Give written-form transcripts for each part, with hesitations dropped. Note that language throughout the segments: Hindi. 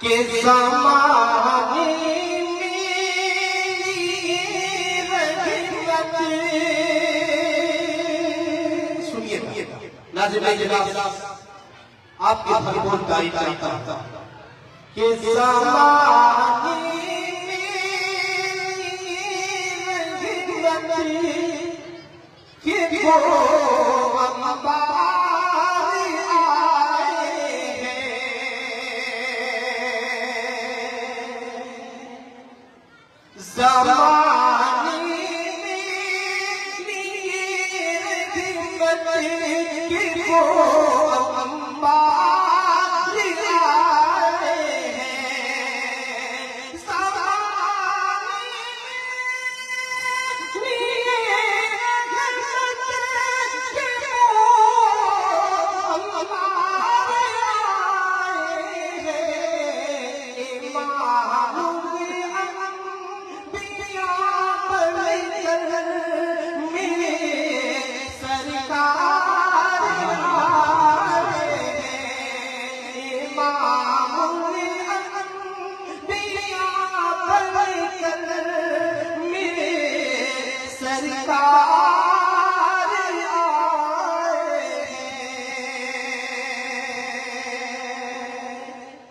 के ज़माने सुनिए नाज़िम इजलास आपके भरपूर तारीफ करता हूं के ज़माने के वो अंबारी आए हैं ज़माने के वो अंबारी आए हैं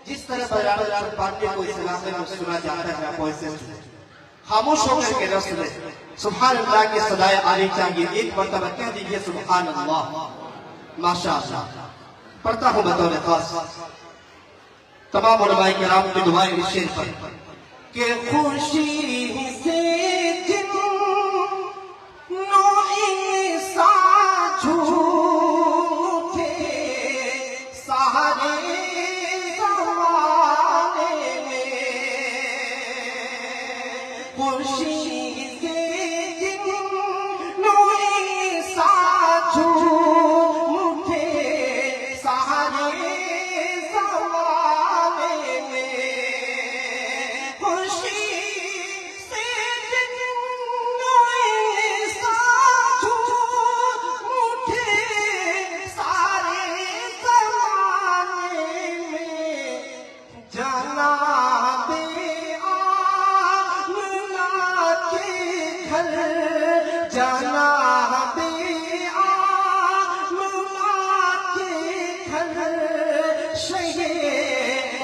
जिस तरह पांडे को इस्लाम में सुना जाता है आप वैसे खामोश होकर के न सुने। सुभान अल्लाह की सदाएं आनी चाहिए। एक मरतबा कह दीजिए सुभान अल्लाह माशाअल्लाह। पढ़ता हूँ बतौर खास तमाम उलमाए किराम की दुआएं इस शेर पर के खुशी से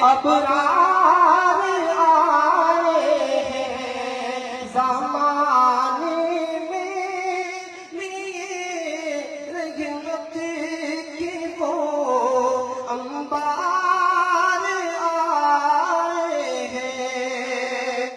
अब